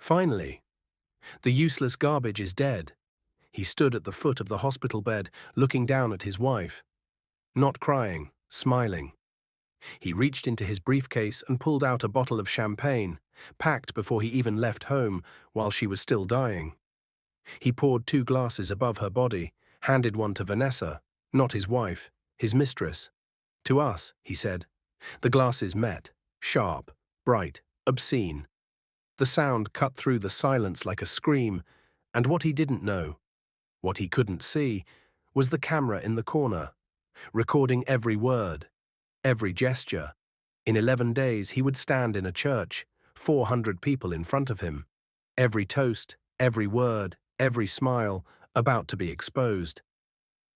Finally, the useless garbage is dead. He stood at the foot of the hospital bed, looking down at his wife. Not crying, smiling. He reached into his briefcase and pulled out a bottle of champagne, packed before he even left home while she was still dying. He poured 2 glasses above her body, handed one to Vanessa, not his wife, his mistress. To us, he said. The glasses met, sharp, bright, obscene. The sound cut through the silence like a scream, and what he didn't know, what he couldn't see, was the camera in the corner, recording every word, every gesture. In 11 days he would stand in a church, 400 people in front of him. Every toast, every word, every smile, about to be exposed.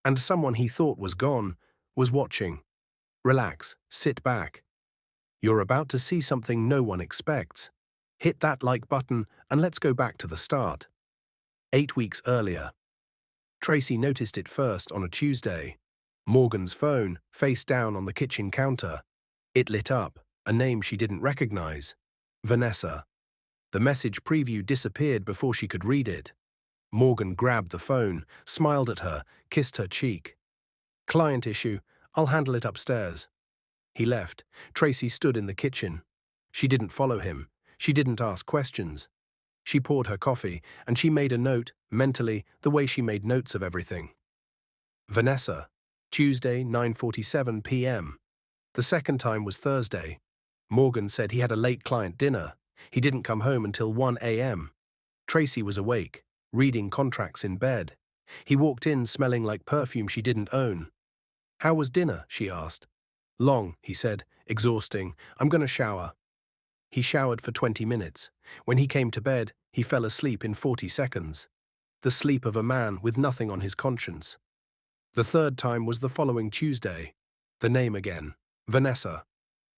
And someone he thought was gone was watching. Relax, sit back. You're about to see something no one expects. Hit that like button and let's go back to the start. 8 weeks earlier. Tracy noticed it first on a Tuesday. Morgan's phone, face down on the kitchen counter. It lit up, a name she didn't recognize. Vanessa. The message preview disappeared before she could read it. Morgan grabbed the phone, smiled at her, kissed her cheek. Client issue, I'll handle it upstairs. He left. Tracy stood in the kitchen. She didn't follow him. She didn't ask questions. She poured her coffee, and she made a note, mentally, the way she made notes of everything. Vanessa. Tuesday, 9:47 p.m. The second time was Thursday. Morgan said he had a late client dinner. He didn't come home until 1 a.m. Tracy was awake, reading contracts in bed. He walked in smelling like perfume she didn't own. How was dinner? She asked. Long, he said, exhausting. I'm going to shower. He showered for 20 minutes. When he came to bed, he fell asleep in 40 seconds. The sleep of a man with nothing on his conscience. The third time was the following Tuesday. The name again. Vanessa.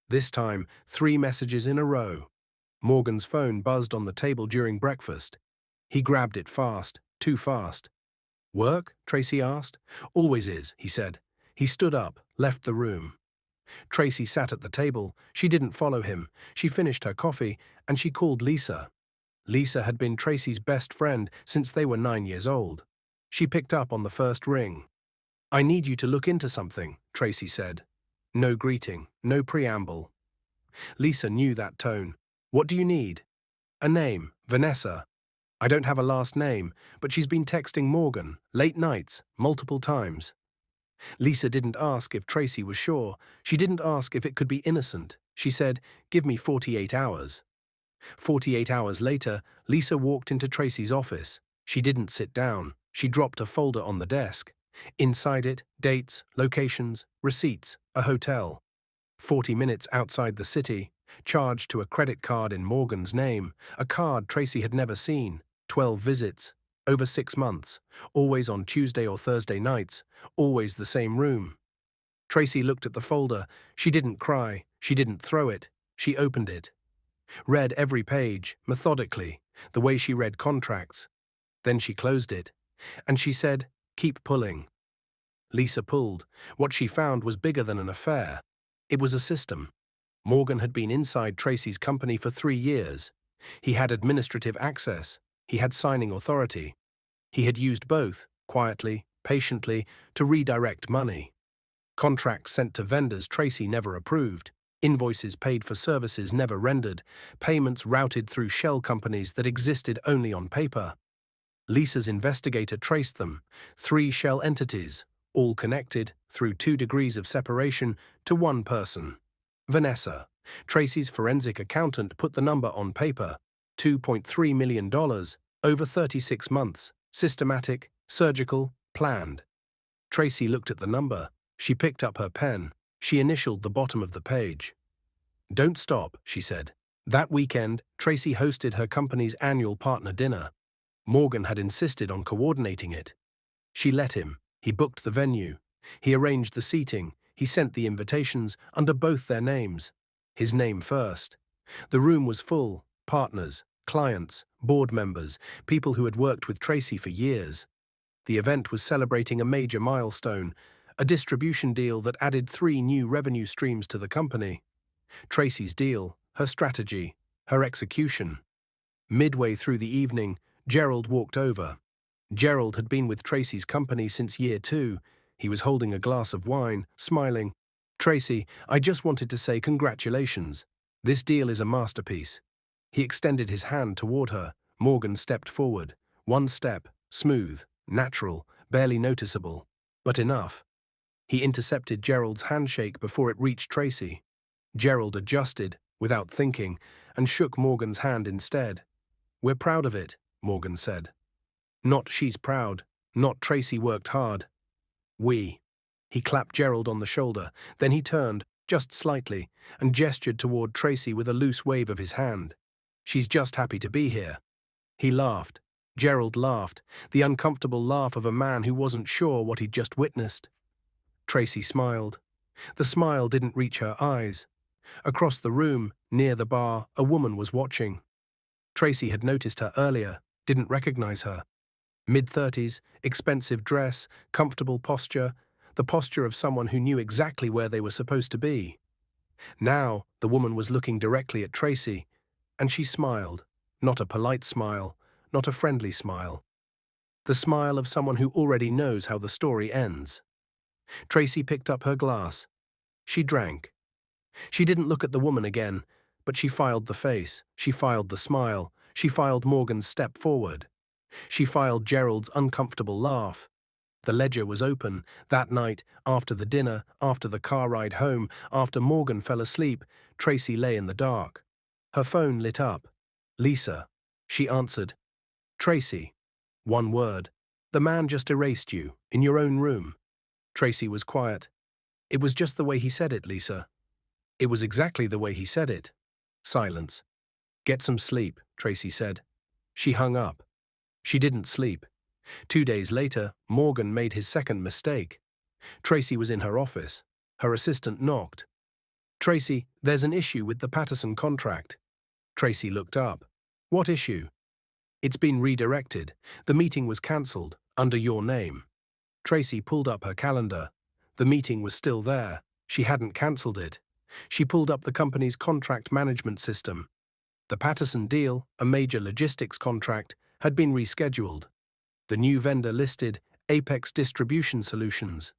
This time, 3 messages in a row. Morgan's phone buzzed on the table during breakfast. He grabbed it fast, too fast. Work? Tracy asked. Always is, he said. He stood up, left the room. Tracy sat at the table. She didn't follow him. She finished her coffee, and she called Lisa. Lisa had been Tracy's best friend since they were 9 years old. She picked up on the first ring. I need you to look into something, Tracy said. No greeting, no preamble. Lisa knew that tone. What do you need? A name, Vanessa. I don't have a last name, but she's been texting Morgan, late nights, multiple times. Lisa didn't ask if Tracy was sure. She didn't ask if it could be innocent. She said, give me 48 hours. 48 hours later, Lisa walked into Tracy's office. She didn't sit down. She dropped a folder on the desk. Inside it, dates, locations, receipts, a hotel. 40 minutes outside the city, charged to a credit card in Morgan's name, a card Tracy had never seen, 12 visits, over 6 months, always on Tuesday or Thursday nights, always the same room. Tracy looked at the folder. She didn't cry. She didn't throw it. She opened it. Read every page, methodically, the way she read contracts. Then she closed it. And she said, keep pulling. Lisa pulled. What she found was bigger than an affair. It was a system. Morgan had been inside Tracy's company for 3 years. He had administrative access. He had signing authority. He had used both, quietly, patiently, to redirect money. Contracts sent to vendors Tracy never approved. Invoices paid for services never rendered. Payments routed through shell companies that existed only on paper. Lisa's investigator traced them. 3 shell entities, all connected, through 2 degrees of separation, to one person. Vanessa. Tracy's forensic accountant put the number on paper. $2.3 million, over 36 months, systematic, surgical, planned. Tracy looked at the number. She picked up her pen. She initialed the bottom of the page. Don't stop, she said. That weekend, Tracy hosted her company's annual partner dinner. Morgan had insisted on coordinating it. She let him. He booked the venue. He arranged the seating. He sent the invitations under both their names. His name first. The room was full. Partners, clients, board members, people who had worked with Tracy for years. The event was celebrating a major milestone, a distribution deal that added 3 new revenue streams to the company. Tracy's deal, her strategy, her execution. Midway through the evening, Gerald walked over. Gerald had been with Tracy's company since year 2. He was holding a glass of wine, smiling. "Tracy, I just wanted to say congratulations. This deal is a masterpiece." He extended his hand toward her. Morgan stepped forward. One step, smooth, natural, barely noticeable, but enough. He intercepted Gerald's handshake before it reached Tracy. Gerald adjusted, without thinking, and shook Morgan's hand instead. "We're proud of it," Morgan said. "Not she's proud, not Tracy worked hard. We." He clapped Gerald on the shoulder, then he turned, just slightly, and gestured toward Tracy with a loose wave of his hand. "She's just happy to be here." He laughed. Gerald laughed, the uncomfortable laugh of a man who wasn't sure what he'd just witnessed. Tracy smiled. The smile didn't reach her eyes. Across the room, near the bar, a woman was watching. Tracy had noticed her earlier, didn't recognize her. Mid-30s, expensive dress, comfortable posture, the posture of someone who knew exactly where they were supposed to be. Now, the woman was looking directly at Tracy, and she smiled. Not a polite smile, not a friendly smile. The smile of someone who already knows how the story ends. Tracy picked up her glass. She drank. She didn't look at the woman again, but she filed the face, she filed the smile, she filed Morgan's step forward. She filed Gerald's uncomfortable laugh. The ledger was open. That night, after the dinner, after the car ride home, after Morgan fell asleep, Tracy lay in the dark. Her phone lit up. "Lisa." She answered. "Tracy." One word. "The man just erased you, in your own room." Tracy was quiet. "It was just the way he said it, Lisa." "It was exactly the way he said it." Silence. "Get some sleep," Tracy said. She hung up. She didn't sleep. 2 days later, Morgan made his second mistake. Tracy was in her office. Her assistant knocked. "Tracy, there's an issue with the Patterson contract." Tracy looked up. "What issue?" "It's been redirected. The meeting was cancelled, under your name." Tracy pulled up her calendar. The meeting was still there. She hadn't cancelled it. She pulled up the company's contract management system. The Patterson deal, a major logistics contract, had been rescheduled. The new vendor listed Apex Distribution Solutions,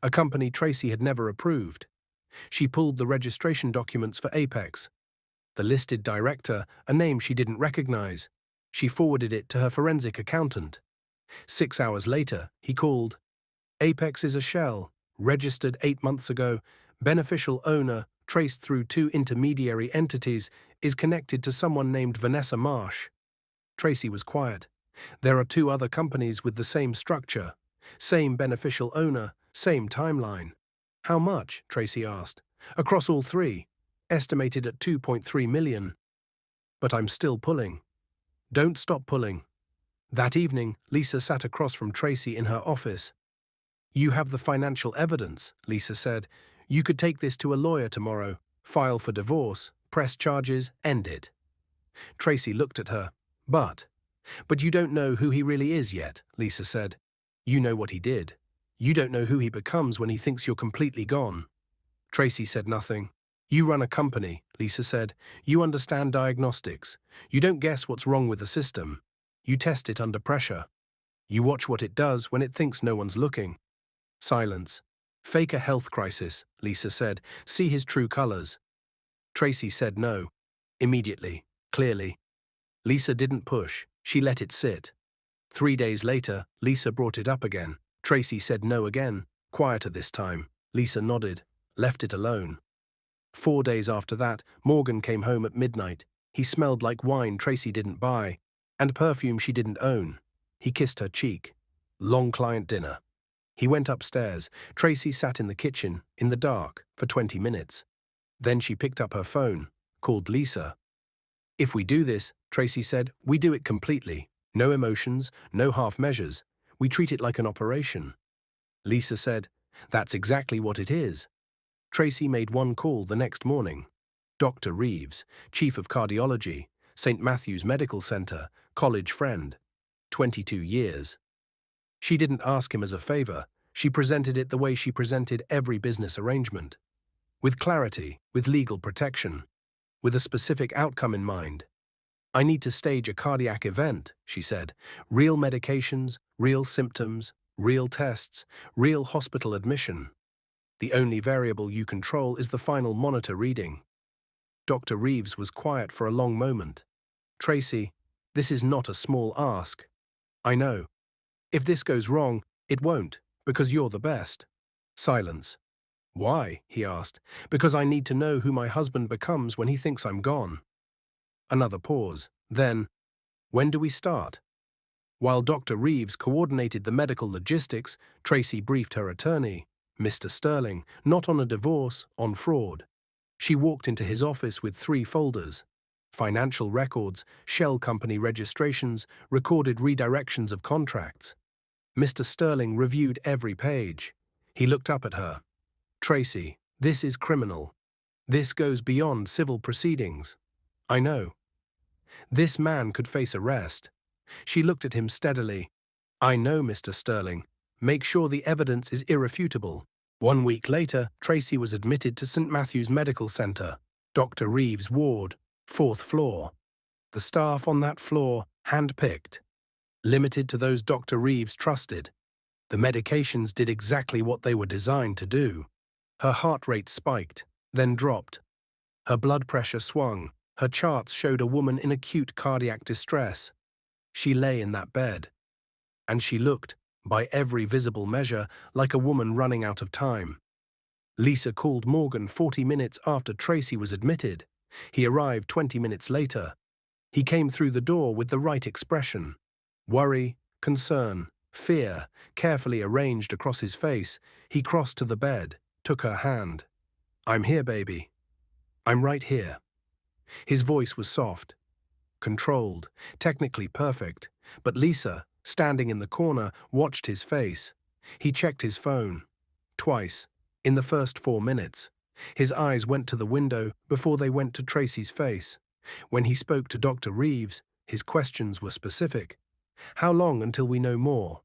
a company Tracy had never approved. She pulled the registration documents for Apex. The listed director, a name she didn't recognize. She forwarded it to her forensic accountant. 6 hours later, he called. "Apex is a shell, registered 8 months ago, beneficial owner, traced through 2 intermediary entities, is connected to someone named Vanessa Marsh." Tracy was quiet. "There are 2 other companies with the same structure, same beneficial owner, same timeline." "How much?" Tracy asked. "Across all 3. Estimated at 2.3 million. "But I'm still pulling." "Don't stop pulling." That evening, Lisa sat across from Tracy in her office. "You have the financial evidence," Lisa said. "You could take this to a lawyer tomorrow, file for divorce, press charges, end it." Tracy looked at her. But you don't know who he really is yet," Lisa said. "You know what he did. You don't know who he becomes when he thinks you're completely gone." Tracy said nothing. "You run a company," Lisa said. "You understand diagnostics. You don't guess what's wrong with the system. You test it under pressure. You watch what it does when it thinks no one's looking." Silence. "Fake a health crisis," Lisa said. "See his true colors." Tracy said no. Immediately. Clearly. Lisa didn't push. She let it sit. 3 days later, Lisa brought it up again. Tracy said no again, quieter this time. Lisa nodded, left it alone. 4 days after that, Morgan came home at midnight. He smelled like wine Tracy didn't buy, and perfume she didn't own. He kissed her cheek. Long client dinner. He went upstairs. Tracy sat in the kitchen, in the dark, for 20 minutes. Then she picked up her phone, called Lisa. "If we do this," Tracy said, "we do it completely. No emotions, no half measures. We treat it like an operation." Lisa said, "That's exactly what it is." Tracy made one call the next morning. Dr. Reeves, chief of cardiology, St. Matthew's Medical Center, college friend. 22 years. She didn't ask him as a favor. She presented it the way she presented every business arrangement. With clarity, with legal protection, with a specific outcome in mind. I need to stage a cardiac event, she said. Real medications, real symptoms, real tests, real hospital admission. The only variable you control is the final monitor reading. Dr. Reeves was quiet for a long moment. Tracy, this is not a small ask. I know. If this goes wrong, it won't, because you're the best. Silence. Why? He asked. Because I need to know who my husband becomes when he thinks I'm gone. Another pause. Then, when do we start? While Dr. Reeves coordinated the medical logistics, Tracy briefed her attorney, Mr. Sterling, not on a divorce, on fraud. She walked into his office with 3 folders: financial records, shell company registrations, recorded redirections of contracts. Mr. Sterling reviewed every page. He looked up at her. Tracy, this is criminal. This goes beyond civil proceedings. I know. This man could face arrest. She looked at him steadily. I know, Mr. Sterling. Make sure the evidence is irrefutable. 1 week later, Tracy was admitted to St. Matthew's Medical Center, Dr. Reeves' ward, 4th floor. The staff on that floor, hand-picked, limited to those Dr. Reeves trusted. The medications did exactly what they were designed to do. Her heart rate spiked, then dropped. Her blood pressure swung. Her charts showed a woman in acute cardiac distress. She lay in that bed. And she looked, by every visible measure, like a woman running out of time. Lisa called Morgan 40 minutes after Tracy was admitted. He arrived 20 minutes later. He came through the door with the right expression. Worry, concern, fear, carefully arranged across his face. He crossed to the bed, took her hand. I'm here, baby. I'm right here. His voice was soft, controlled, technically perfect, but Lisa, standing in the corner, watched his face. He checked his phone. Twice, in the first 4 minutes. His eyes went to the window before they went to Tracy's face. When he spoke to Dr. Reeves, his questions were specific. How long until we know more?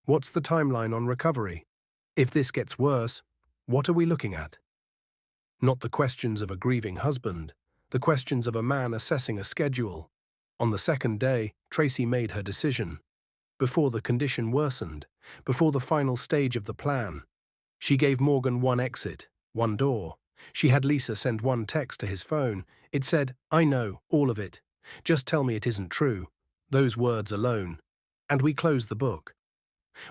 What's the timeline on recovery? If this gets worse, what are we looking at? Not the questions of a grieving husband, the questions of a man assessing a schedule. On the 2nd day, Tracy made her decision. Before the condition worsened, before the final stage of the plan, she gave Morgan 1 exit, 1 door. She had Lisa send 1 text to his phone. It said, I know, all of it. Just tell me it isn't true. Those words alone. And we closed the book.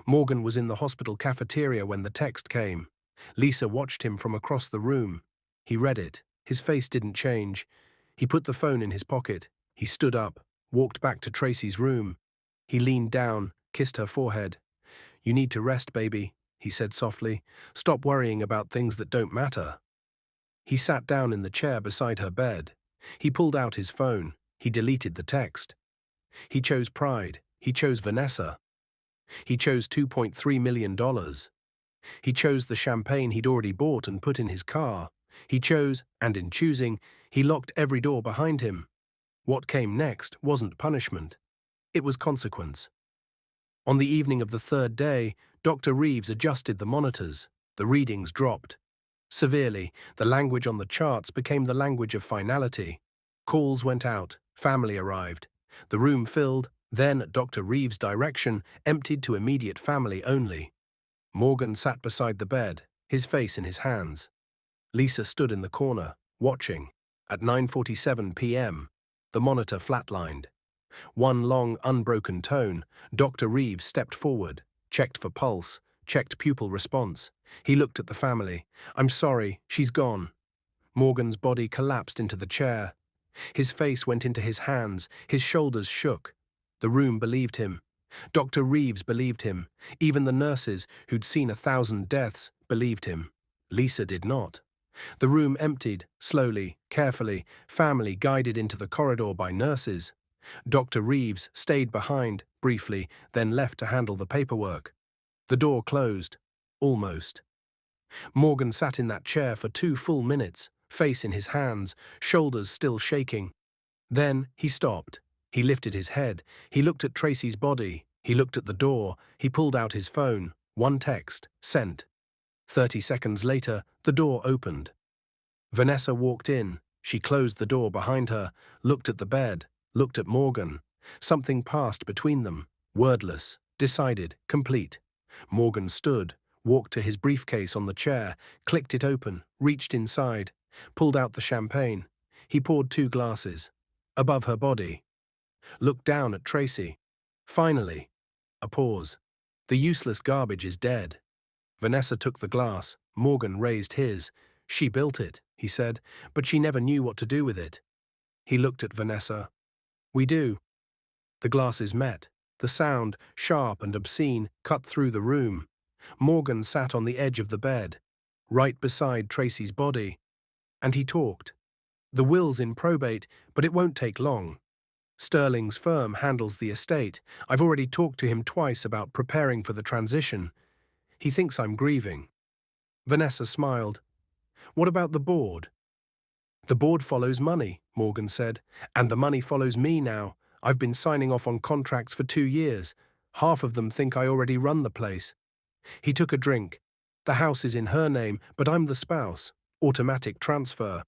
Morgan was in the hospital cafeteria when the text came. Lisa watched him from across the room. He read it. His face didn't change. He put the phone in his pocket. He stood up, walked back to Tracy's room. He leaned down, kissed her forehead. You need to rest, baby, he said softly. Stop worrying about things that don't matter. He sat down in the chair beside her bed. He pulled out his phone. He deleted the text. He chose pride. He chose Vanessa. He chose $2.3 million. He chose the champagne he'd already bought and put in his car. He chose, and in choosing, he locked every door behind him. What came next wasn't punishment. It was consequence. On the evening of the 3rd day, Dr. Reeves adjusted the monitors. The readings dropped. Severely, the language on the charts became the language of finality. Calls went out. Family arrived. The room filled, then, at Dr. Reeves' direction, emptied to immediate family only. Morgan sat beside the bed, his face in his hands. Lisa stood in the corner, watching. At 9:47 p.m., the monitor flatlined. 1 long, unbroken tone, Dr. Reeves stepped forward, checked for pulse, checked pupil response. He looked at the family. I'm sorry, she's gone. Morgan's body collapsed into the chair. His face went into his hands, his shoulders shook. The room believed him. Dr. Reeves believed him. Even the nurses, who'd seen 1,000 deaths, believed him. Lisa did not. The room emptied, slowly, carefully, family guided into the corridor by nurses. Dr. Reeves stayed behind, briefly, then left to handle the paperwork. The door closed. Almost. Morgan sat in that chair for 2 full minutes, face in his hands, shoulders still shaking. Then he stopped. He lifted his head. He looked at Tracy's body. He looked at the door. He pulled out his phone. 1 text, sent. 30 seconds later, the door opened. Vanessa walked in. She closed the door behind her, looked at the bed, looked at Morgan. Something passed between them, wordless, decided, complete. Morgan stood, walked to his briefcase on the chair, clicked it open, reached inside, pulled out the champagne. He poured 2 glasses. Above her body. Looked down at Tracy. Finally. A pause. The useless garbage is dead. Vanessa took the glass. Morgan raised his. She built it, he said, but she never knew what to do with it. He looked at Vanessa. We do. The glasses met. The sound, sharp and obscene, cut through the room. Morgan sat on the edge of the bed, right beside Tracy's body. And he talked. The will's in probate, but it won't take long. Sterling's firm handles the estate. I've already talked to him twice about preparing for the transition. He thinks I'm grieving. Vanessa smiled. What about the board? The board follows money, Morgan said, and the money follows me now. I've been signing off on contracts for 2 years. Half of them think I already run the place. He took a drink. The house is in her name, but I'm the spouse. Automatic transfer.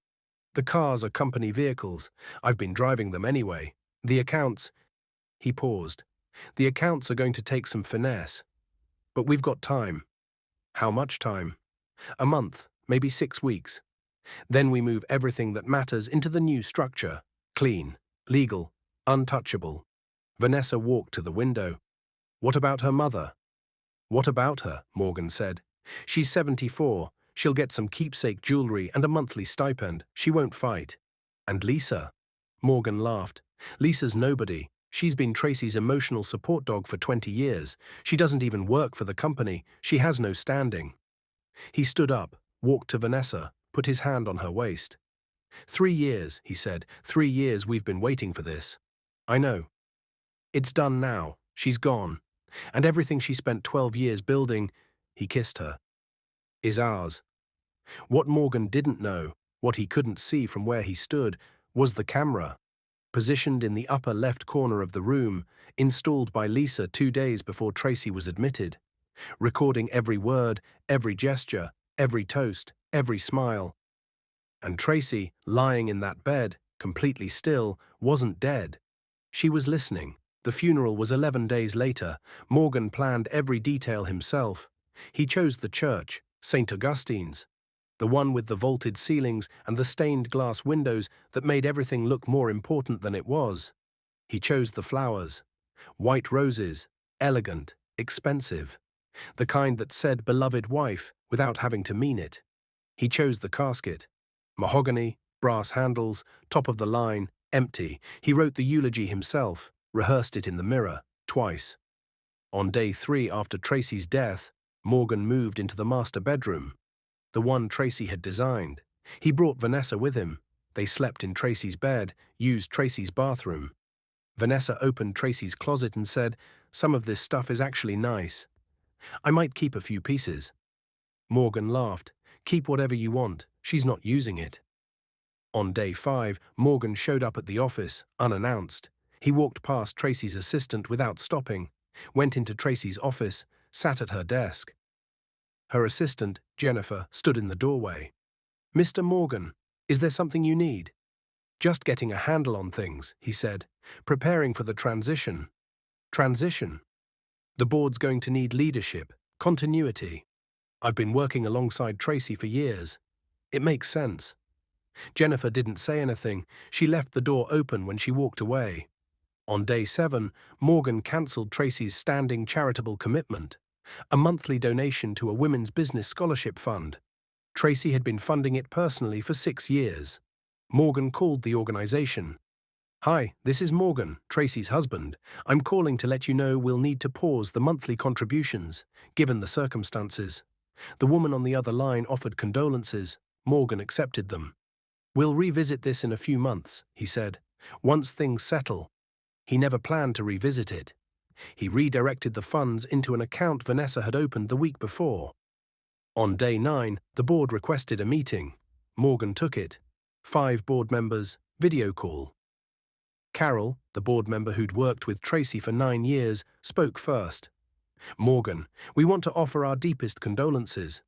The cars are company vehicles. I've been driving them anyway. The accounts... He paused. The accounts are going to take some finesse. But we've got time. How much time? A month, maybe 6 weeks. Then we move everything that matters into the new structure. Clean, legal, untouchable. Vanessa walked to the window. What about her mother? What about her? Morgan said. She's 74. She'll get some keepsake jewelry and a monthly stipend. She won't fight. And Lisa? Morgan laughed. Lisa's nobody. She's been Tracy's emotional support dog for 20 years. She doesn't even work for the company. She has no standing. He stood up, walked to Vanessa, put his hand on her waist. 3 years, he said. 3 years we've been waiting for this. I know. It's done now. She's gone. And everything she spent 12 years building, he kissed her, is ours. What Morgan didn't know, what he couldn't see from where he stood, was the camera. Positioned in the upper left corner of the room, installed by Lisa 2 days before Tracy was admitted, recording every word, every gesture, every toast, every smile. And Tracy, lying in that bed, completely still, wasn't dead. She was listening. The funeral was 11 days later. Morgan planned every detail himself. He chose the church, St. Augustine's, the one with the vaulted ceilings and the stained glass windows that made everything look more important than it was. He chose the flowers. White roses, elegant, expensive. The kind that said beloved wife without having to mean it. He chose the casket. Mahogany, brass handles, top of the line, empty. He wrote the eulogy himself, rehearsed it in the mirror, twice. On day 3 after Tracy's death, Morgan moved into the master bedroom, the one Tracy had designed. He brought Vanessa with him. They slept in Tracy's bed, used Tracy's bathroom. Vanessa opened Tracy's closet and said, "Some of this stuff is actually nice. I might keep a few pieces." Morgan laughed. "Keep whatever you want. She's not using it." On day 5, Morgan showed up at the office, unannounced. He walked past Tracy's assistant without stopping, went into Tracy's office, sat at her desk. Her assistant, Jennifer, stood in the doorway. "Mr. Morgan, is there something you need?" "Just getting a handle on things," he said. "Preparing for the transition." "Transition?" "The board's going to need leadership, continuity. I've been working alongside Tracy for years. It makes sense." Jennifer didn't say anything. She left the door open when she walked away. On day 7, Morgan cancelled Tracy's standing charitable commitment, a monthly donation to a women's business scholarship fund. Tracy had been funding it personally for 6 years. Morgan called the organization. "Hi, this is Morgan, Tracy's husband. I'm calling to let you know we'll need to pause the monthly contributions, given the circumstances." The woman on the other line offered condolences. Morgan accepted them. "We'll revisit this in a few months," he said. "Once things settle." He never planned to revisit it. He redirected the funds into an account Vanessa had opened the week before. On day 9, the board requested a meeting. Morgan took it. 5 board members, video call. Carol, the board member who'd worked with Tracy for 9 years, spoke first. "Morgan, we want to offer our deepest condolences.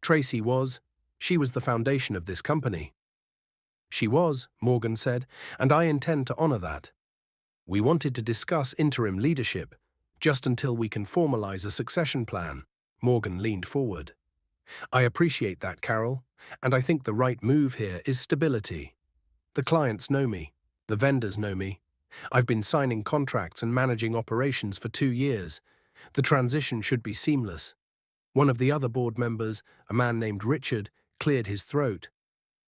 Tracy she was the foundation of this company." "She was," Morgan said, "and I intend to honor that. We wanted to discuss interim leadership, just until we can formalize a succession plan. Morgan leaned forward. I appreciate that, Carol, and I think the right move here is stability. The clients know me. The vendors know me. I've been signing contracts and managing operations for 2 years. The transition should be seamless. One of the other board members, a man named Richard, cleared his throat.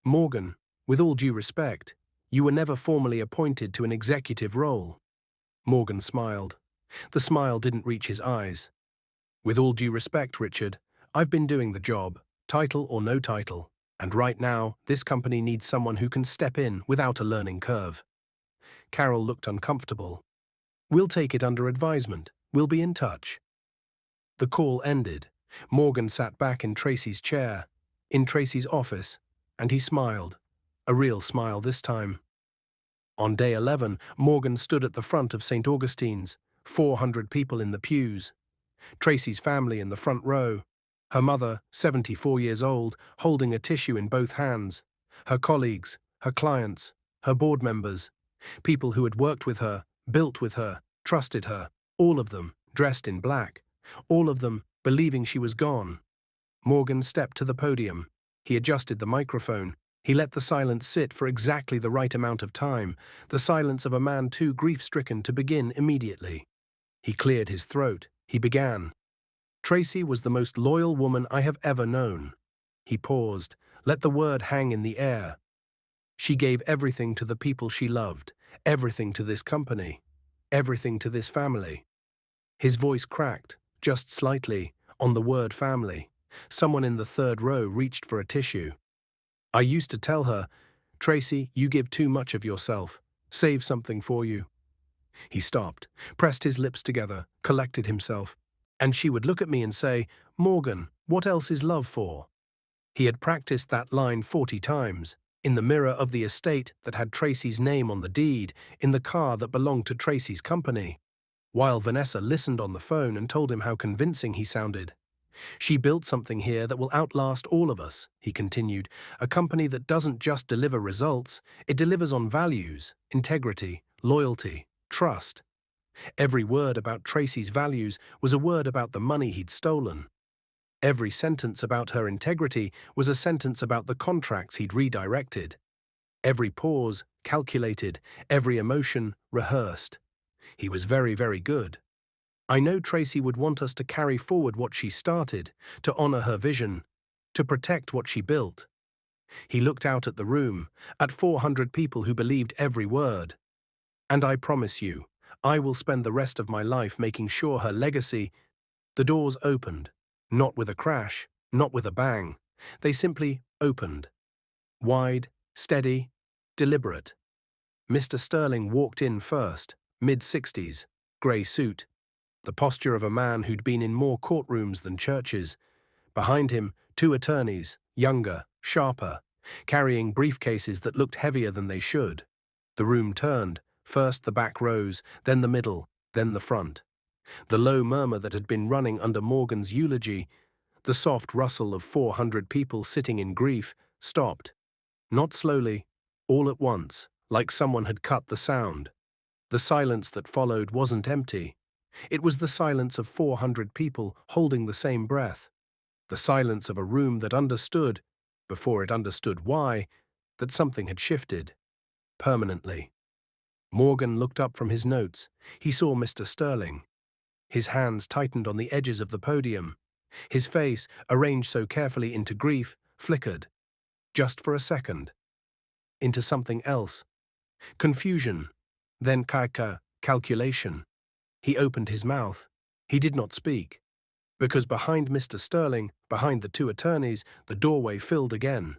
Morgan, with all due respect, you were never formally appointed to an executive role. Morgan smiled. The smile didn't reach his eyes. With all due respect, Richard, I've been doing the job, title or no title, and right now, this company needs someone who can step in without a learning curve. Carol looked uncomfortable. We'll take it under advisement. We'll be in touch. The call ended. Morgan sat back in Tracy's chair, in Tracy's office, and he smiled. A real smile this time. On day 11, Morgan stood at the front of St. Augustine's, 400 people in the pews. Tracy's family in the front row. Her mother, 74 years old, holding a tissue in both hands. Her colleagues, her clients, her board members. People who had worked with her, built with her, trusted her. All of them dressed in black. All of them believing she was gone. Morgan stepped to the podium. He adjusted the microphone. He let the silence sit for exactly the right amount of time, the silence of a man too grief-stricken to begin immediately. He cleared his throat. He began. Tracy was the most loyal woman I have ever known. He paused, let the word hang in the air. She gave everything to the people she loved, everything to this company, everything to this family. His voice cracked, just slightly, on the word family. Someone in the third row reached for a tissue. I used to tell her, Tracy, you give too much of yourself. Save something for you. He stopped, pressed his lips together, collected himself. And she would look at me and say, Morgan, what else is love for? He had practiced that line 40 times, in the mirror of the estate that had Tracy's name on the deed, in the car that belonged to Tracy's company. While Vanessa listened on the phone and told him how convincing he sounded. She built something here that will outlast all of us, he continued, a company that doesn't just deliver results, it delivers on values, integrity, loyalty, trust. Every word about Tracy's values was a word about the money he'd stolen. Every sentence about her integrity was a sentence about the contracts he'd redirected. Every pause, calculated, every emotion, rehearsed. He was very, very good. I know Tracy would want us to carry forward what she started, to honor her vision, to protect what she built. He looked out at the room, at 400 people who believed every word. And I promise you, I will spend the rest of my life making sure her legacy. The doors opened, not with a crash, not with a bang. They simply opened. Wide, steady, deliberate. Mr. Sterling walked in first, mid-60s, grey suit. The posture of a man who'd been in more courtrooms than churches. Behind him, 2 attorneys, younger, sharper, carrying briefcases that looked heavier than they should. The room turned, first the back rows, then the middle, then the front. The low murmur that had been running under Morgan's eulogy, the soft rustle of 400 people sitting in grief, stopped. Not slowly, all at once, like someone had cut the sound. The silence that followed wasn't empty. It was the silence of 400 people holding the same breath. The silence of a room that understood, before it understood why, that something had shifted. Permanently. Morgan looked up from his notes. He saw Mr. Sterling. His hands tightened on the edges of the podium. His face, arranged so carefully into grief, flickered. Just for a second. Into something else. Confusion. Then calculation. He opened his mouth. He did not speak. Because behind Mr. Sterling, behind the 2 attorneys, the doorway filled again.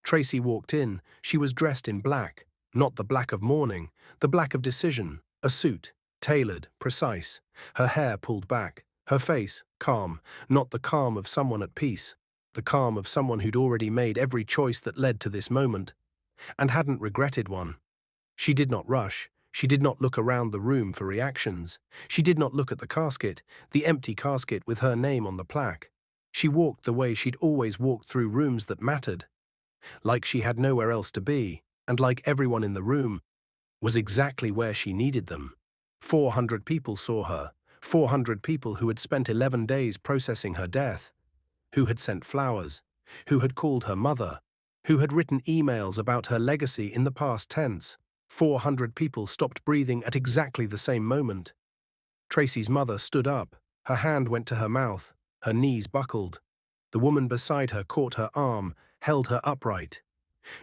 Tracy walked in. She was dressed in black. Not the black of mourning, the black of decision. A suit, tailored, precise. Her hair pulled back. Her face, calm. Not the calm of someone at peace. The calm of someone who'd already made every choice that led to this moment. And hadn't regretted one. She did not rush. She did not look around the room for reactions. She did not look at the casket, the empty casket with her name on the plaque. She walked the way she'd always walked through rooms that mattered. Like she had nowhere else to be, and like everyone in the room, was exactly where she needed them. 400 people saw her, 400 people who had spent 11 days processing her death, who had sent flowers, who had called her mother, who had written emails about her legacy in the past tense. 400 people stopped breathing at exactly the same moment. Tracy's mother stood up. Her hand went to her mouth. Her knees buckled. The woman beside her caught her arm, held her upright.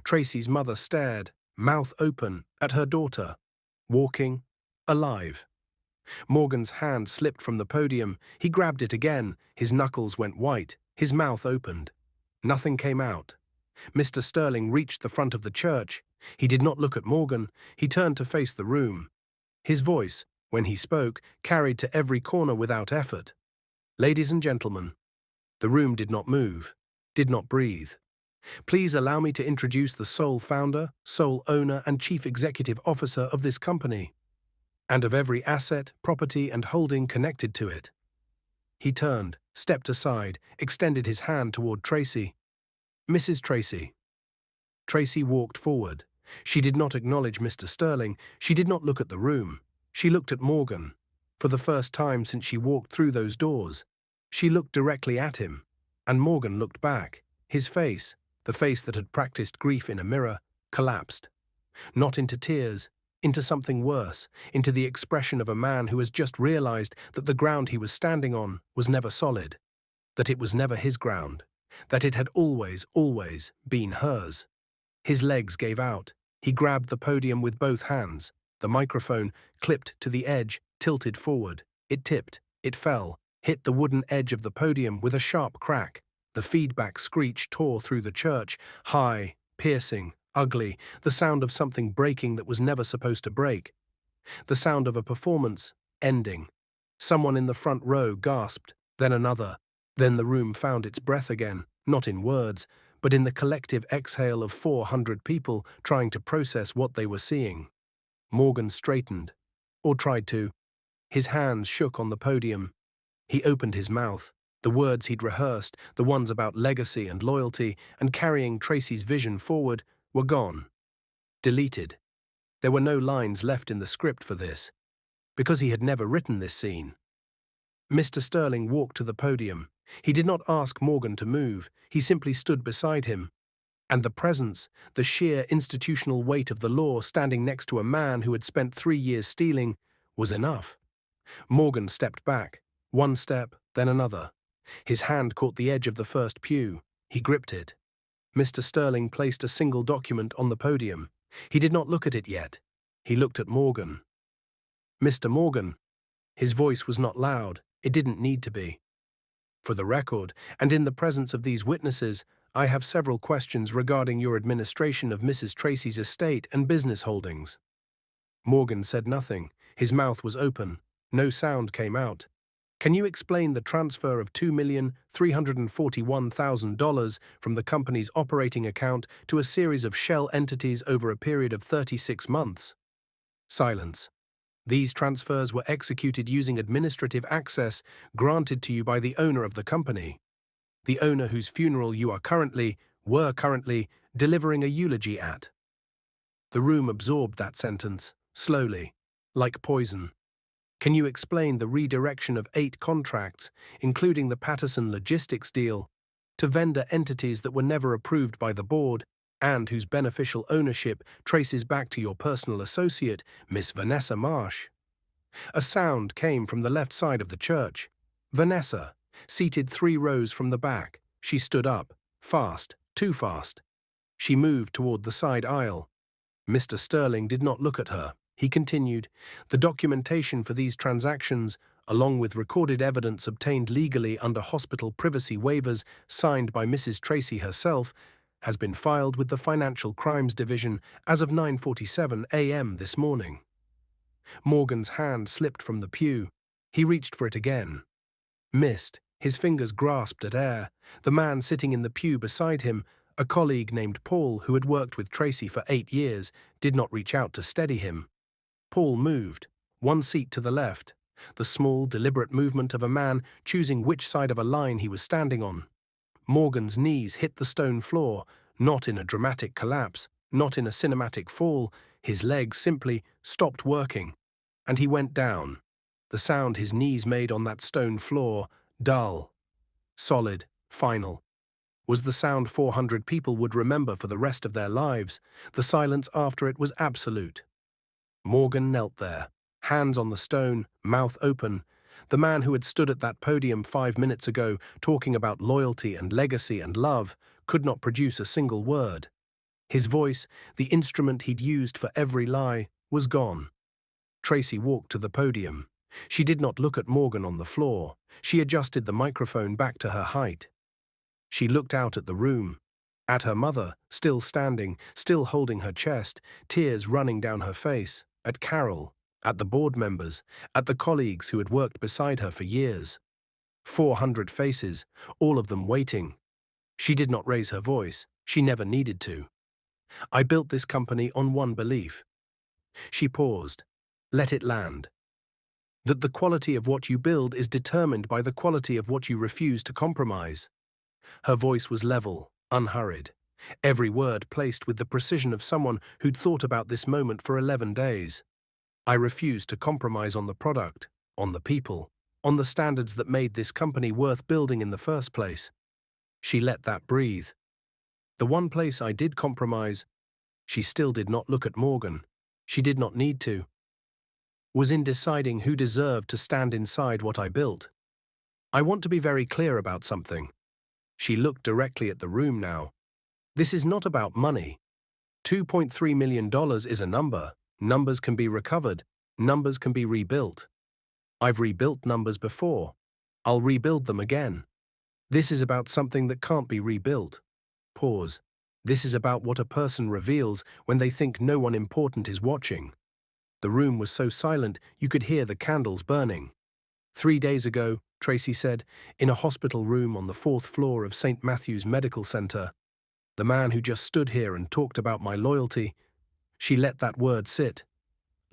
Tracy's mother stared, mouth open, at her daughter, walking, alive. Morgan's hand slipped from the podium. He grabbed it again. His knuckles went white. His mouth opened. Nothing came out. Mr. Sterling reached the front of the church. He did not look at Morgan. He turned to face the room. His voice, when he spoke, carried to every corner without effort. Ladies and gentlemen, the room did not move, did not breathe. Please allow me to introduce the sole founder, sole owner, and chief executive officer of this company, and of every asset, property, and holding connected to it. He turned, stepped aside, extended his hand toward Tracy. Mrs. Tracy. Tracy walked forward. She did not acknowledge Mr. Sterling. She did not look at the room. She looked at Morgan. For the first time since she walked through those doors, she looked directly at him, and Morgan looked back. His face, the face that had practiced grief in a mirror, collapsed. Not into tears, into something worse, into the expression of a man who has just realized that the ground he was standing on was never solid, that it was never his ground, that it had always, always been hers. His legs gave out. He grabbed the podium with both hands. The microphone, clipped to the edge, tilted forward. It tipped, it fell, hit the wooden edge of the podium with a sharp crack. The feedback screech tore through the church, high, piercing, ugly, the sound of something breaking that was never supposed to break. The sound of a performance ending. Someone in the front row gasped, then another. Then the room found its breath again, not in words, but in the collective exhale of 400 people trying to process what they were seeing. Morgan straightened, or tried to. His hands shook on the podium. He opened his mouth. The words he'd rehearsed, the ones about legacy and loyalty and carrying Tracy's vision forward, were gone. Deleted. There were no lines left in the script for this, because he had never written this scene. Mr. Sterling walked to the podium. He did not ask Morgan to move. He simply stood beside him. And the presence, the sheer institutional weight of the law standing next to a man who had spent 3 years stealing, was enough. Morgan stepped back, one step, then another. His hand caught the edge of the first pew. He gripped it. Mr. Sterling placed a single document on the podium. He did not look at it yet. He looked at Morgan. Mr. Morgan. His voice was not loud. It didn't need to be. For the record, and in the presence of these witnesses, I have several questions regarding your administration of Mrs. Tracy's estate and business holdings. Morgan said nothing. His mouth was open. No sound came out. Can you explain the transfer of $2,341,000 from the company's operating account to a series of shell entities over a period of 36 months? Silence. These transfers were executed using administrative access granted to you by the owner of the company, the owner whose funeral you were currently, delivering a eulogy at. The room absorbed that sentence, slowly, like poison. Can you explain the redirection of 8 contracts, including the Patterson Logistics deal, to vendor entities that were never approved by the board and whose beneficial ownership traces back to your personal associate, Miss Vanessa Marsh? A sound came from the left side of the church. Vanessa, seated 3 rows from the back. She stood up, fast, too fast. She moved toward the side aisle. Mr. Sterling did not look at her. He continued, the documentation for these transactions, along with recorded evidence obtained legally under hospital privacy waivers signed by Mrs. Tracy herself, has been filed with the Financial Crimes Division as of 9:47 a.m. this morning. Morgan's hand slipped from the pew. He reached for it again. Missed. His fingers grasped at air. The man sitting in the pew beside him, a colleague named Paul who had worked with Tracy for 8 years, did not reach out to steady him. Paul moved, 1 seat to the left, the small, deliberate movement of a man choosing which side of a line he was standing on. Morgan's knees hit the stone floor, not in a dramatic collapse, not in a cinematic fall. His legs simply stopped working, and he went down. The sound his knees made on that stone floor, dull, solid, final, was the sound 400 people would remember for the rest of their lives. The silence after it was absolute. Morgan knelt there, hands on the stone, mouth open. The man who had stood at that podium 5 minutes ago, talking about loyalty and legacy and love, could not produce a single word. His voice, the instrument he'd used for every lie, was gone. Tracy walked to the podium. She did not look at Morgan on the floor. She adjusted the microphone back to her height. She looked out at the room, at her mother, still standing, still holding her chest, tears running down her face, at Carol, at the board members, at the colleagues who had worked beside her for years. 400 faces, all of them waiting. She did not raise her voice. She never needed to. I built this company on one belief. She paused. Let it land. That the quality of what you build is determined by the quality of what you refuse to compromise. Her voice was level, unhurried, every word placed with the precision of someone who'd thought about this moment for 11 days. I refused to compromise on the product, on the people, on the standards that made this company worth building in the first place. She let that breathe. The one place I did compromise, she still did not look at Morgan. She did not need to. Was in deciding who deserved to stand inside what I built. I want to be very clear about something. She looked directly at the room now. This is not about money. $2.3 million is a number. Numbers can be recovered. Numbers can be rebuilt. I've rebuilt numbers before. I'll rebuild them again. This is about something that can't be rebuilt. Pause. This is about what a person reveals when they think no one important is watching. The room was so silent you could hear the candles burning. 3 days ago, Tracy said, in a hospital room on the 4th floor of St. Matthew's Medical Center, the man who just stood here and talked about my loyalty, she let that word sit,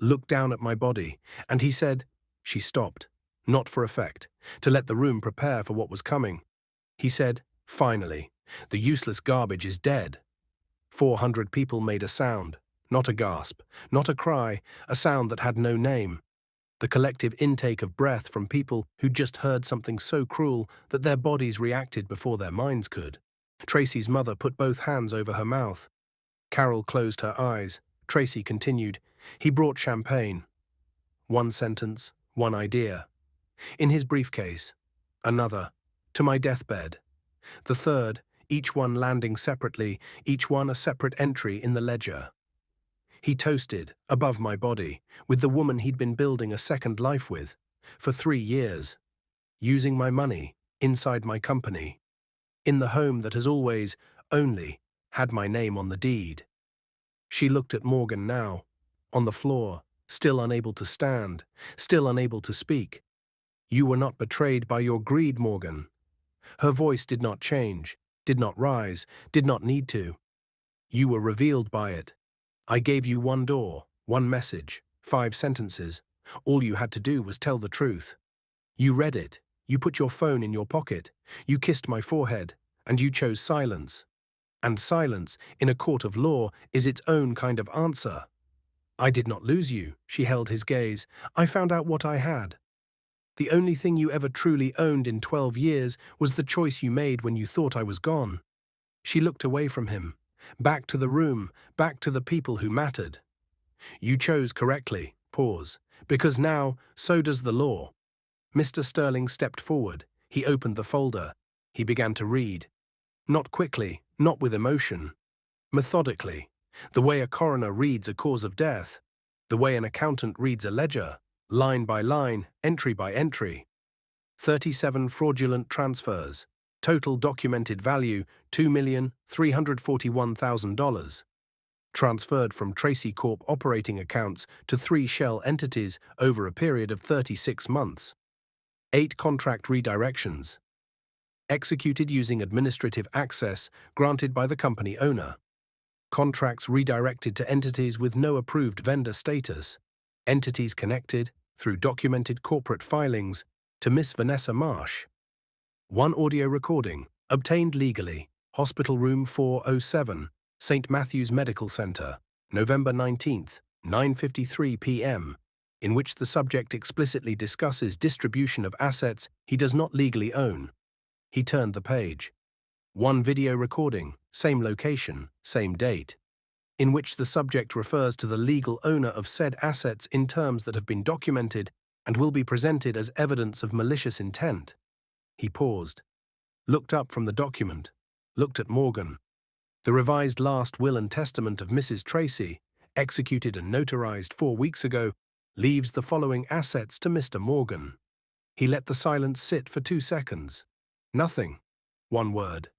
looked down at my body, and he said, she stopped, not for effect, to let the room prepare for what was coming. He said, finally, the useless garbage is dead. 400 people made a sound, not a gasp, not a cry, a sound that had no name. The collective intake of breath from people who'd just heard something so cruel that their bodies reacted before their minds could. Tracy's mother put both hands over her mouth. Carol closed her eyes. Tracy continued, he brought champagne. One sentence, one idea. In his briefcase. Another. To my deathbed. The third, each one landing separately, each one a separate entry in the ledger. He toasted, above my body, with the woman he'd been building a second life with, for 3 years, using my money, inside my company, in the home that has always, only, had my name on the deed. She looked at Morgan now, on the floor, still unable to stand, still unable to speak. You were not betrayed by your greed, Morgan. Her voice did not change, did not rise, did not need to. You were revealed by it. I gave you one door, one message, 5 sentences. All you had to do was tell the truth. You read it, you put your phone in your pocket, you kissed my forehead, and you chose silence. And silence, in a court of law, is its own kind of answer. I did not lose you, she held his gaze. I found out what I had. The only thing you ever truly owned in 12 years was the choice you made when you thought I was gone. She looked away from him. Back to the room, back to the people who mattered. You chose correctly, pause, because now, so does the law. Mr. Sterling stepped forward. He opened the folder. He began to read. Not quickly, not with emotion. Methodically, the way a coroner reads a cause of death, the way an accountant reads a ledger, line by line, entry by entry. 37 fraudulent transfers. Total documented value, $2,341,000. Transferred from Tracy Corp operating accounts to 3 shell entities over a period of 36 months. 8 contract redirections. Executed using administrative access granted by the company owner. Contracts redirected to entities with no approved vendor status. Entities connected, through documented corporate filings, to Miss Vanessa Marsh. 1 audio recording, obtained legally, Hospital Room 407, St. Matthew's Medical Center. November 19th, 9:53 p.m., in which the subject explicitly discusses distribution of assets he does not legally own. He turned the page. One video recording, same location, same date, in which the subject refers to the legal owner of said assets in terms that have been documented and will be presented as evidence of malicious intent. He paused, looked up from the document, looked at Morgan. The revised last will and testament of Mrs. Tracy, executed and notarized 4 weeks ago, leaves the following assets to Mr. Morgan. He let the silence sit for 2 seconds. Nothing. One word.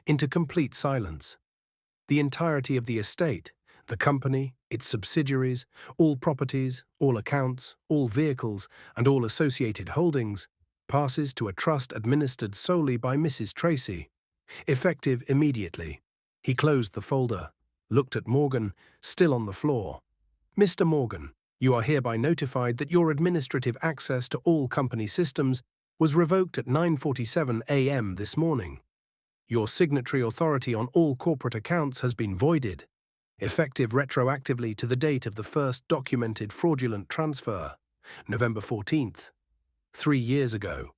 Into complete silence. The entirety of the estate, the company, its subsidiaries, all properties, all accounts, all vehicles, and all associated holdings, passes to a trust administered solely by Mrs. Tracy, effective immediately. He closed the folder, looked at Morgan, still on the floor. Mr. Morgan, you are hereby notified that your administrative access to all company systems was revoked at 9:47 a.m. this morning. Your signatory authority on all corporate accounts has been voided, effective retroactively to the date of the first documented fraudulent transfer, November 14th, 3 years ago.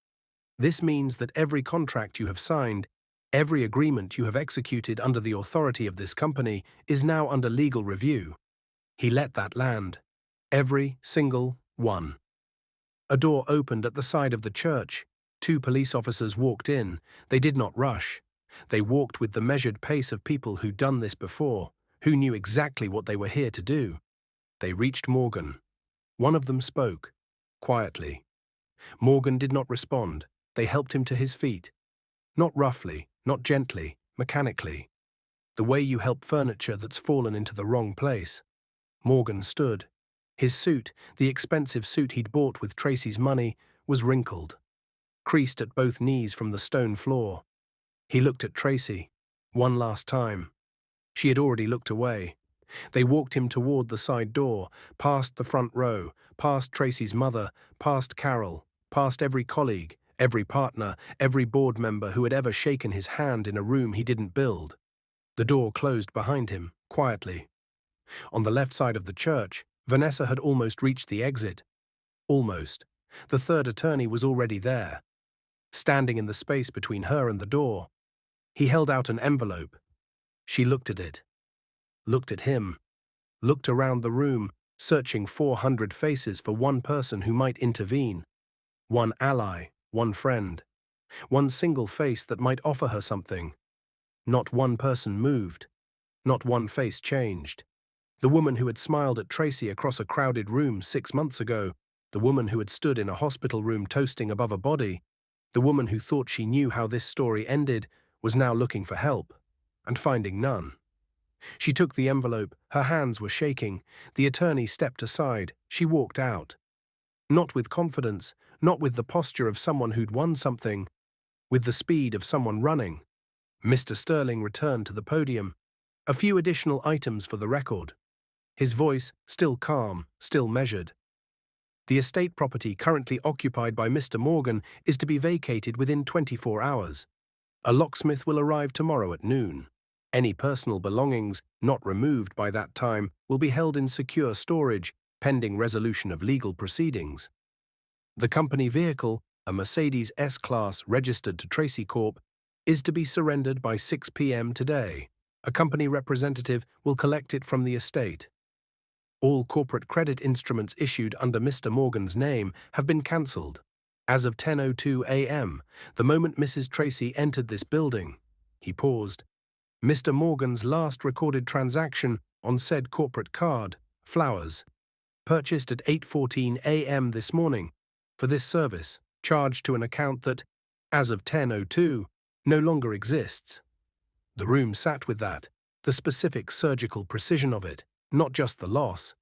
This means that every contract you have signed, every agreement you have executed under the authority of this company is now under legal review. He let that land. Every single one. A door opened at the side of the church. 2 police officers walked in. They did not rush. They walked with the measured pace of people who'd done this before, who knew exactly what they were here to do. They reached Morgan. One of them spoke, quietly. Morgan did not respond. They helped him to his feet. Not roughly, not gently, mechanically. The way you help furniture that's fallen into the wrong place. Morgan stood. His suit, the expensive suit he'd bought with Tracy's money, was wrinkled, creased at both knees from the stone floor. He looked at Tracy, one last time. She had already looked away. They walked him toward the side door, past the front row, past Tracy's mother, past Carol, past every colleague, every partner, every board member who had ever shaken his hand in a room he didn't build. The door closed behind him, quietly. On the left side of the church, Vanessa had almost reached the exit. Almost. The third attorney was already there, standing in the space between her and the door. He held out an envelope. She looked at it, looked at him, looked around the room, searching 400 faces for one person who might intervene, one ally, one friend, one single face that might offer her something. Not one person moved, not one face changed. The woman who had smiled at Tracy across a crowded room 6 months ago, the woman who had stood in a hospital room toasting above a body, the woman who thought she knew how this story ended, was now looking for help, and finding none. She took the envelope, her hands were shaking, the attorney stepped aside, she walked out. Not with confidence, not with the posture of someone who'd won something, with the speed of someone running. Mr. Sterling returned to the podium. A few additional items for the record. His voice, still calm, still measured. The estate property currently occupied by Mr. Morgan is to be vacated within 24 hours. A locksmith will arrive tomorrow at noon. Any personal belongings not removed by that time will be held in secure storage, pending resolution of legal proceedings. The company vehicle, a Mercedes S-Class registered to Tracy Corp., is to be surrendered by 6 p.m. today. A company representative will collect it from the estate. All corporate credit instruments issued under Mr. Morgan's name have been cancelled. As of 10:02 a.m., the moment Mrs. Tracy entered this building, he paused. Mr. Morgan's last recorded transaction on said corporate card, flowers, purchased at 8:14 a.m. this morning, for this service, charged to an account that, as of 10:02, no longer exists. The room sat with that, the specific surgical precision of it, not just the loss.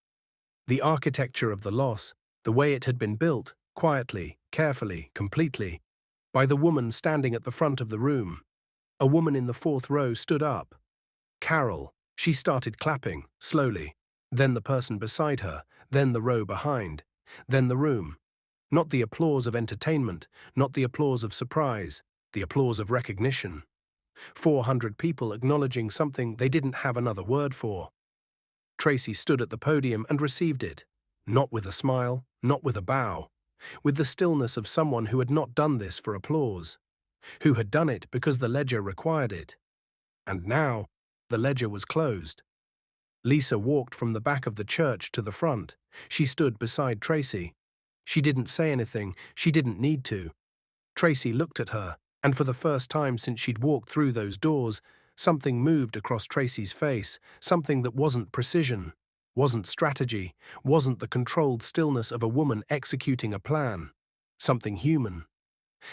The architecture of the loss, the way it had been built, quietly, carefully, completely, by the woman standing at the front of the room. A woman in the 4th row stood up. Carol. She started clapping, slowly. Then the person beside her, then the row behind, then the room. Not the applause of entertainment, not the applause of surprise, the applause of recognition. 400 people acknowledging something they didn't have another word for. Tracy stood at the podium and received it. Not with a smile, not with a bow. With the stillness of someone who had not done this for applause. Who had done it because the ledger required it. And now, the ledger was closed. Lisa walked from the back of the church to the front. She stood beside Tracy. She didn't say anything. She didn't need to. Tracy looked at her, and for the first time since she'd walked through those doors, something moved across Tracy's face, something that wasn't precision, wasn't strategy, wasn't the controlled stillness of a woman executing a plan. Something human.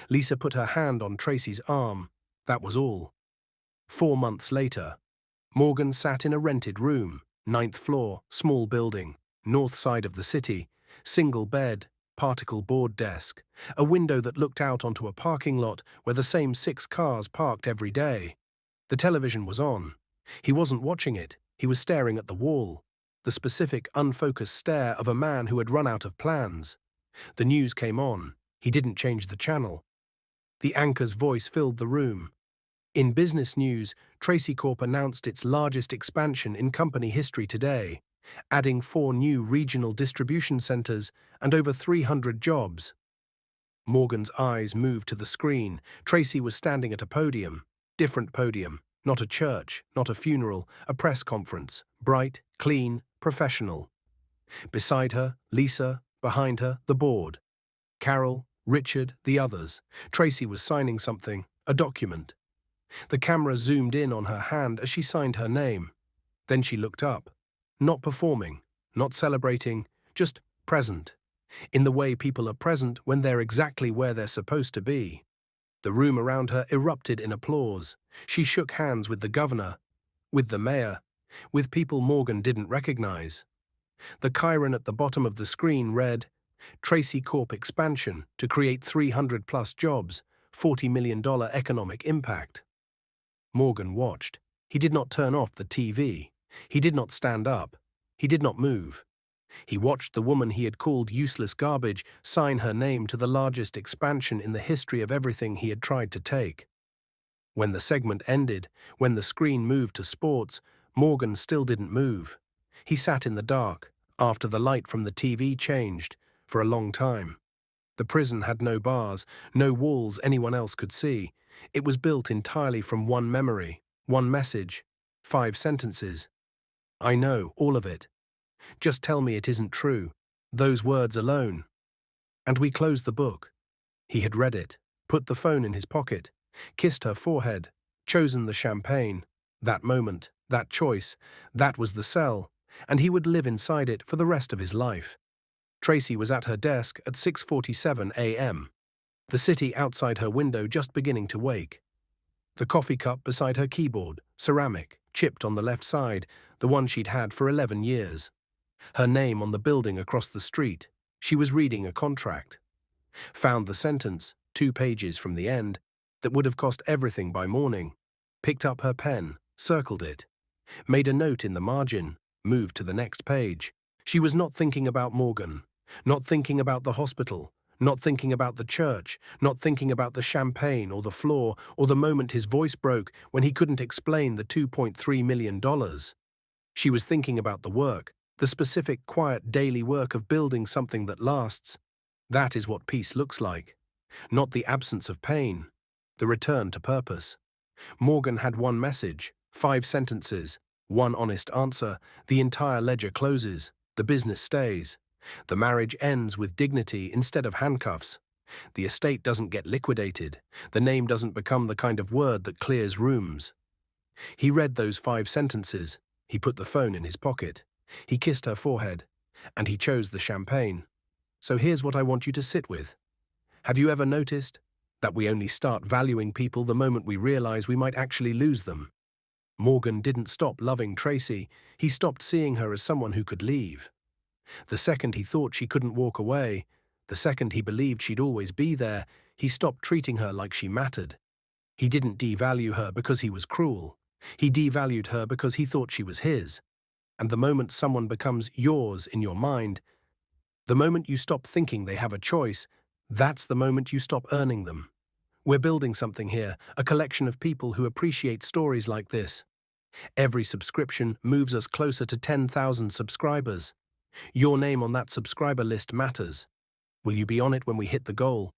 Lisa put her hand on Tracy's arm. That was all. 4 months later, Morgan sat in a rented room, 9th floor, small building, north side of the city, single bed, particle board desk, a window that looked out onto a parking lot where the same 6 cars parked every day. The television was on. He wasn't watching it, he was staring at the wall, the specific, unfocused stare of a man who had run out of plans. The news came on. He didn't change the channel. The anchor's voice filled the room. In business news, Tracy Corp announced its largest expansion in company history today, adding 4 new regional distribution centers and over 300 jobs. Morgan's eyes moved to the screen. Tracy was standing at a podium. Different podium. Not a church, not a funeral, a press conference. Bright, clean, professional. Beside her, Lisa. Behind her, the board. Carol, Richard, the others. Tracy was signing something, a document. The camera zoomed in on her hand as she signed her name. Then she looked up. Not performing, not celebrating, just present. In the way people are present when they're exactly where they're supposed to be. The room around her erupted in applause. She shook hands with the governor, with the mayor, with people Morgan didn't recognize. The chyron at the bottom of the screen read, Tracy Corp expansion to create 300+ jobs, $40 million economic impact. Morgan watched. He did not turn off the TV. He did not stand up. He did not move. He watched the woman he had called useless garbage sign her name to the largest expansion in the history of everything he had tried to take. When the segment ended, when the screen moved to sports, Morgan still didn't move. He sat in the dark, after the light from the TV changed, for a long time. The prison had no bars, no walls anyone else could see. It was built entirely from one memory, one message, 5 sentences. I know, all of it. Just tell me it isn't true. Those words alone. And we closed the book. He had read it, put the phone in his pocket, kissed her forehead, chosen the champagne. That moment, that choice, that was the cell, and he would live inside it for the rest of his life. Tracy was at her desk at 6:47 a.m. The city outside her window just beginning to wake. The coffee cup beside her keyboard, ceramic, chipped on the left side, the one she'd had for 11 years. Her name on the building across the street. She was reading a contract. Found the sentence, 2 pages from the end, that would have cost everything by morning. Picked up her pen, circled it. Made a note in the margin, moved to the next page. She was not thinking about Morgan, not thinking about the hospital, not thinking about the church, not thinking about the champagne or the floor or the moment his voice broke when he couldn't explain the $2.3 million. She was thinking about the work, the specific, quiet, daily work of building something that lasts. That is what peace looks like. Not the absence of pain, the return to purpose. Morgan had one message, 5 sentences, one honest answer. The entire ledger closes, the business stays. The marriage ends with dignity instead of handcuffs. The estate doesn't get liquidated. The name doesn't become the kind of word that clears rooms. He read those 5 sentences. He put the phone in his pocket. He kissed her forehead. And he chose the champagne. So here's what I want you to sit with. Have you ever noticed that we only start valuing people the moment we realize we might actually lose them? Morgan didn't stop loving Tracy. He stopped seeing her as someone who could leave. The second he thought she couldn't walk away, the second he believed she'd always be there, he stopped treating her like she mattered. He didn't devalue her because he was cruel. He devalued her because he thought she was his. And the moment someone becomes yours in your mind, the moment you stop thinking they have a choice, that's the moment you stop earning them. We're building something here, a collection of people who appreciate stories like this. Every subscription moves us closer to 10,000 subscribers. Your name on that subscriber list matters. Will you be on it when we hit the goal?